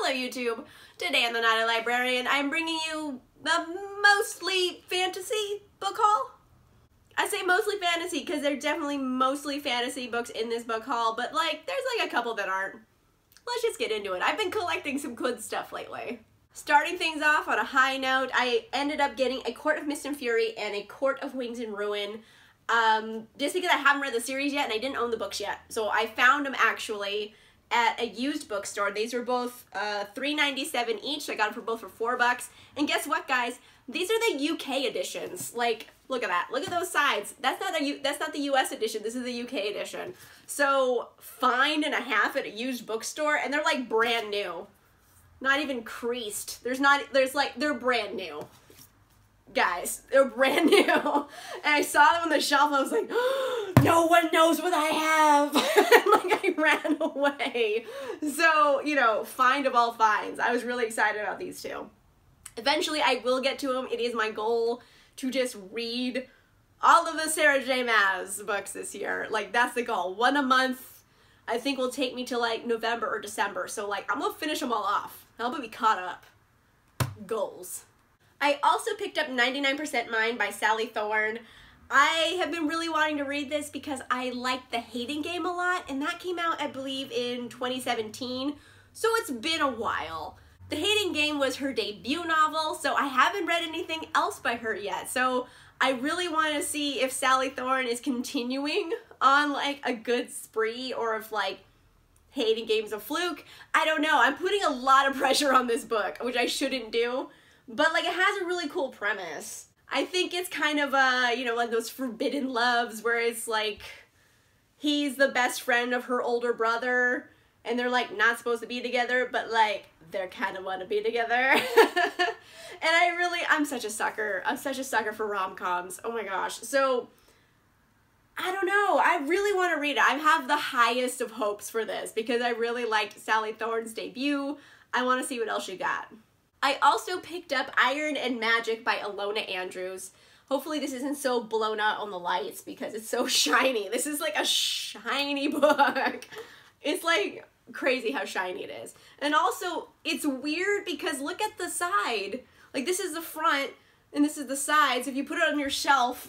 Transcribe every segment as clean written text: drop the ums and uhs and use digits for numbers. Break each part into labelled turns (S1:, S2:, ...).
S1: Hello YouTube! Today on the Naughty Librarian, I'm bringing you the mostly fantasy book haul. I say mostly fantasy because there are definitely mostly fantasy books in this book haul, but there's a couple that aren't. Let's just get into it. I've been collecting some good stuff lately. Starting things off on a high note, I ended up getting A Court of Mist and Fury and A Court of Wings and Ruin. Just because I haven't read the series yet and I didn't own the books yet. So I found them actually at a used bookstore. These were both $3.97 each. I got them both for $4. And guess what, guys? These are the UK editions. Look at that. Look at those sides. That's not the US edition. This is the UK edition. So $1.50 at a used bookstore, and they're brand new. Not even creased. They're brand new. Guys, they're brand new. And I saw them on the shelf and I was like, oh, no one knows what I have. And I ran away. So, find of all finds. I was really excited about these two. Eventually I will get to them. It is my goal to just read all of the Sarah J. Maas books this year. That's the goal. One a month, I think will take me to November or December. So I'm gonna finish them all off. I'll be caught up. Goals. I also picked up 99% Mine by Sally Thorne. I have been really wanting to read this because I like The Hating Game a lot, and that came out, I believe, in 2017, so it's been a while. The Hating Game was her debut novel, so I haven't read anything else by her yet, so I really want to see if Sally Thorne is continuing on a good spree, or if Hating Game's a fluke. I don't know. I'm putting a lot of pressure on this book, which I shouldn't do. But it has a really cool premise. I think it's kind of those forbidden loves where it's he's the best friend of her older brother and they're not supposed to be together, but they're kind of want to be together. And I'm such a sucker. I'm such a sucker for rom-coms. Oh my gosh. So I don't know. I really want to read it. I have the highest of hopes for this because I really liked Sally Thorne's debut. I want to see what else she got. I also picked up Iron and Magic by Alona Andrews. Hopefully this isn't so blown out on the lights because it's so shiny. This is a shiny book. It's crazy how shiny it is. And also it's weird because look at the side. This is the front and this is the side. So if you put it on your shelf,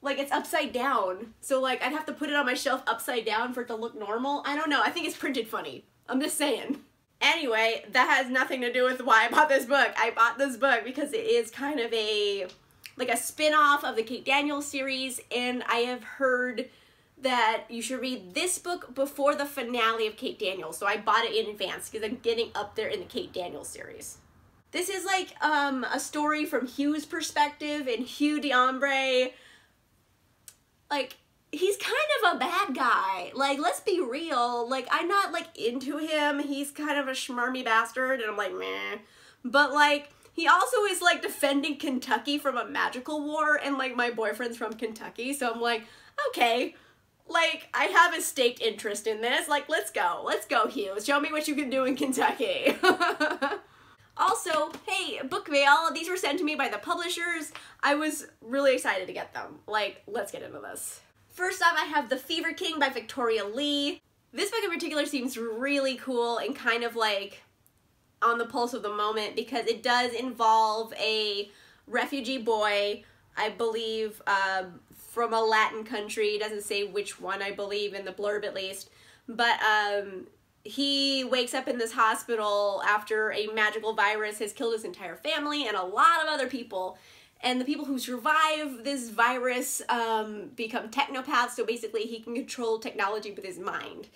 S1: it's upside down. So I'd have to put it on my shelf upside down for it to look normal. I don't know. I think it's printed funny. I'm just saying. Anyway, that has nothing to do with why I bought this book. I bought this book because it is kind of a spin-off of the Kate Daniels series, and I have heard that you should read this book before the finale of Kate Daniels, so I bought it in advance because I'm getting up there in the Kate Daniels series. This is a story from Hugh's perspective, and Hugh D'Ambre, he's kind of a bad guy. Let's be real. I'm not, into him. He's kind of a schmarmy bastard, and I'm meh. But, he also is, defending Kentucky from a magical war, and, my boyfriend's from Kentucky, so I'm okay. I have a staked interest in this. Let's go. Let's go, Hugh. Show me what you can do in Kentucky. Also, hey, book mail. These were sent to me by the publishers. I was really excited to get them. Let's get into this. First off, I have The Fever King by Victoria Lee. This book in particular seems really cool and kind of on the pulse of the moment because it does involve a refugee boy, I believe, from a Latin country. It doesn't say which one, I believe, in the blurb at least. But he wakes up in this hospital after a magical virus has killed his entire family and a lot of other people. And the people who survive this virus become technopaths, so basically he can control technology with his mind.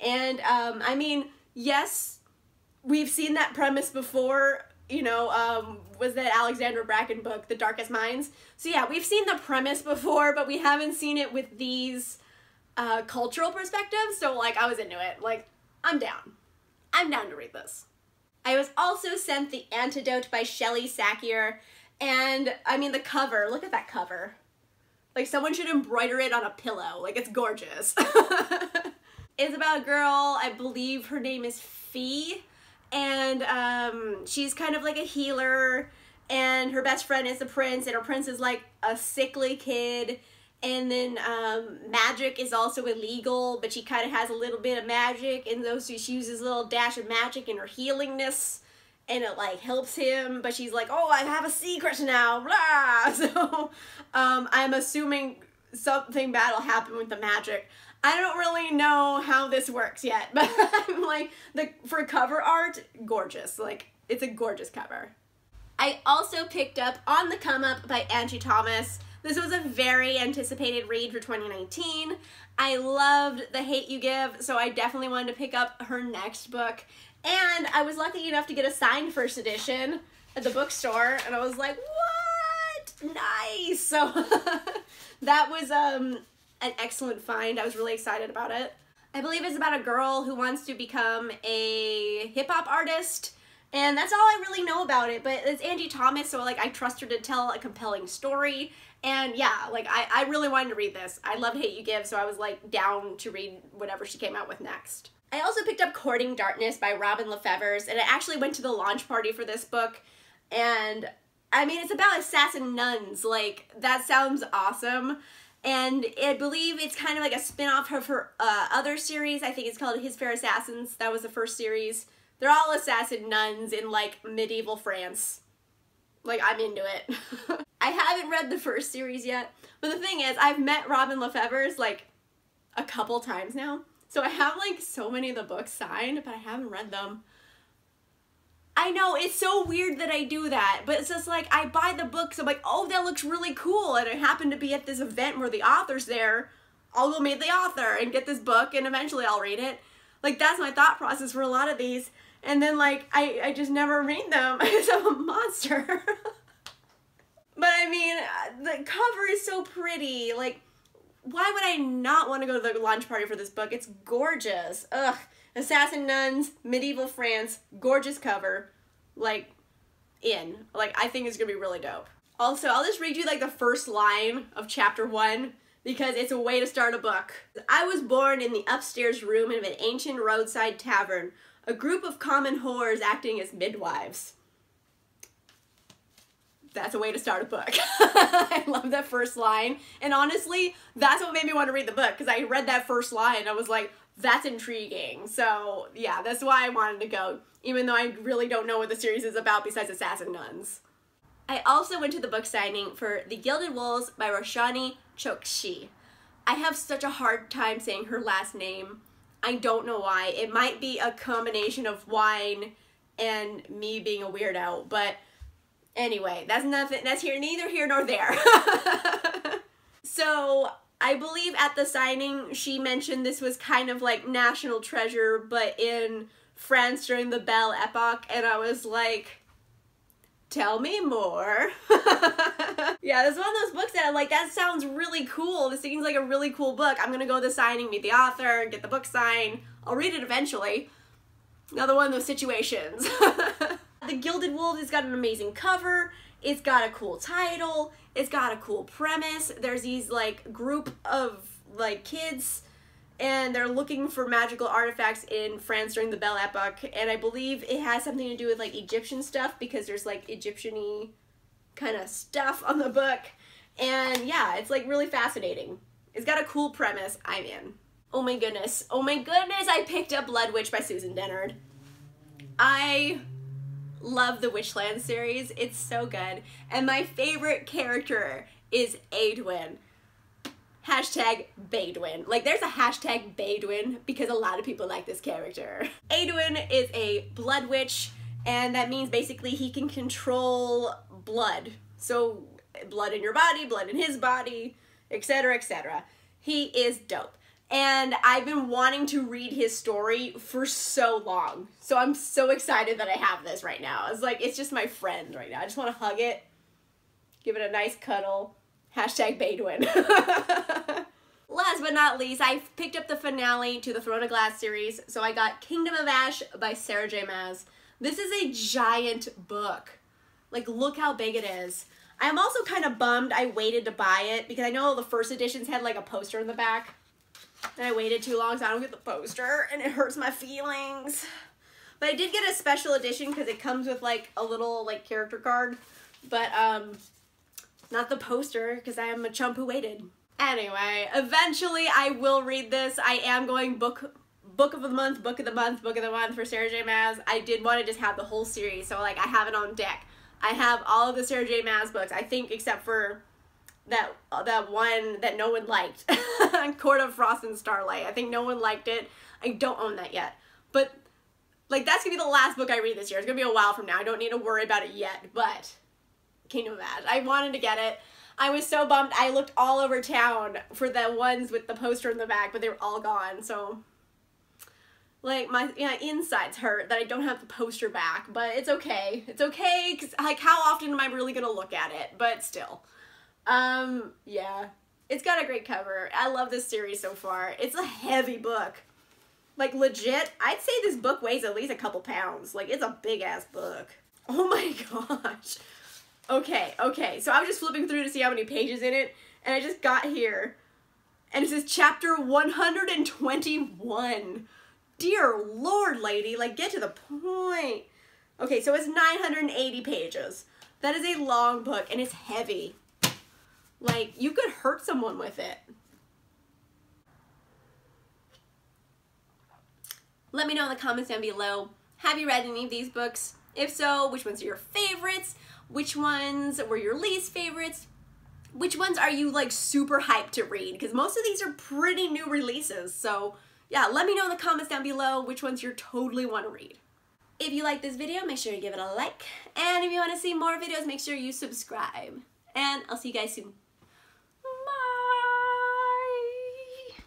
S1: And, I mean, yes, we've seen that premise before, was that Alexandra Bracken book, The Darkest Minds? So yeah, we've seen the premise before, but we haven't seen it with these cultural perspectives, so, I was into it. I'm down. I'm down to read this. I was also sent The Antidote by Shelley Sakier. And, I mean, the cover, look at that cover. Someone should embroider it on a pillow. It's gorgeous. It's about a girl, I believe her name is Fee, and she's kind of a healer, and her best friend is the prince, and her prince is a sickly kid, And then magic is also illegal, but she kind of has a little bit of magic, and so she uses a little dash of magic in her healingness, and it like helps him, but she's like, oh, I have a secret now, blah. So I'm assuming something bad will happen with the magic. I don't really know how this works yet, but I'm like, for cover art, gorgeous. Like, it's a gorgeous cover. I also picked up On the Come Up by Angie Thomas. This was a very anticipated read for 2019. I loved The Hate U Give, so I definitely wanted to pick up her next book. And I was lucky enough to get a signed first edition at the bookstore, and I was like, what? Nice! So that was an excellent find. I was really excited about it. I believe it's about a girl who wants to become a hip-hop artist, and that's all I really know about it, but it's Angie Thomas, so like I trust her to tell a compelling story. And yeah, like I really wanted to read this. I love Hate U Give, so I was like down to read whatever she came out with next. I also picked up Courting Darkness by Robin Lefevers, and I actually went to the launch party for this book, and I mean, it's about assassin nuns. Like, that sounds awesome. And I believe it's kind of like a spin-off of her other series. I think it's called His Fair Assassins. That was the first series. They're all assassin nuns in like medieval France. Like, I'm into it. I haven't read the first series yet, but the thing is, I've met Robin Lefevers like a couple times now, so I have like so many of the books signed, but I haven't read them. I know, it's so weird that I do that, but it's just like, I buy the books, I'm like, oh, that looks really cool, and I happen to be at this event where the author's there, I'll go meet the author and get this book, and eventually I'll read it. Like, that's my thought process for a lot of these, and then like, I just never read them, because I'm a monster. But I mean, the cover is so pretty. Like, why would I not want to go to the launch party for this book? It's gorgeous. Ugh. Assassin nuns, medieval France, gorgeous cover. Like, Like, I think it's gonna be really dope. Also, I'll just read you like the first line of chapter 1 because it's a way to start a book. I was born in the upstairs room of an ancient roadside tavern, a group of common whores acting as midwives. That's a way to start a book. I love that first line. And honestly, that's what made me want to read the book, because I read that first line and I was like, that's intriguing. So yeah, that's why I wanted to go, even though I really don't know what the series is about besides assassin nuns. I also went to the book signing for The Gilded Wolves by Roshani Chokshi. I have such a hard time saying her last name. I don't know why. It might be a combination of wine and me being a weirdo, but anyway, that's nothing. That's neither here nor there. So I believe at the signing she mentioned this was kind of like national treasure, but in France during the Belle Epoque, and I was like, tell me more. Yeah, this is one of those books that I'm like, that sounds really cool. This seems like a really cool book. I'm gonna go to the signing, meet the author, get the book signed. I'll read it eventually. Another one of those situations. The Gilded Wolves has got an amazing cover, it's got a cool title, it's got a cool premise. There's these like group of like kids and they're looking for magical artifacts in France during the Belle Epoque, and I believe it has something to do with like Egyptian stuff because there's like Egyptian-y kind of stuff on the book, and yeah, it's like really fascinating. It's got a cool premise. I'm in. Oh my goodness, I picked up Blood Witch by Susan Dennard. I love the Witchland series. It's so good. And my favorite character is Adwin. Hashtag Badwin. Like, there's a hashtag Badwin because a lot of people like this character. Adwin is a blood witch, and that means basically he can control blood. So, blood in your body, blood in his body, etc., etc. He is dope. And I've been wanting to read his story for so long. So I'm so excited that I have this right now. It's like, it's just my friend right now. I just want to hug it, give it a nice cuddle. Hashtag Badwin. Last but not least, I picked up the finale to the Throne of Glass series. So I got Kingdom of Ash by Sarah J. Maas. This is a giant book. Like, look how big it is. I'm also kind of bummed I waited to buy it because I know the first editions had like a poster in the back. And I waited too long so I don't get the poster and it hurts my feelings. But I did get a special edition because it comes with like a little like character card. But not the poster because I am a chump who waited. Anyway, eventually I will read this. I am going book of the month for Sarah J. Maas. I did want to just have the whole series, so like I have it on deck. I have all of the Sarah J. Maas books, I think, except for that one that no one liked, Court of Frost and Starlight. I think no one liked it. I don't own that yet, but like that's gonna be the last book I read this year. It's gonna be a while from now. I don't need to worry about it yet, but Kingdom of Ash. I wanted to get it. I was so bummed. I looked all over town for the ones with the poster in the back, but they were all gone. So, like, my insides hurt that I don't have the poster back, but it's okay. It's okay, because, like, how often am I really going to look at it? But still. Yeah. It's got a great cover. I love this series so far. It's a heavy book. Like, legit, I'd say this book weighs at least a couple pounds. Like, it's a big-ass book. Oh my gosh. Okay, so I was just flipping through to see how many pages in it, and I just got here, and it says chapter 121. Dear Lord, lady, like, get to the point. Okay, so it's 980 pages. That is a long book, and it's heavy. Like, you could hurt someone with it. Let me know in the comments down below, have you read any of these books? If so, which ones are your favorites? Which ones were your least favorites? Which ones are you like super hyped to read? Because most of these are pretty new releases. So yeah, let me know in the comments down below which ones you totally want to read. If you like this video, make sure you give it a like. And if you want to see more videos, make sure you subscribe. And I'll see you guys soon.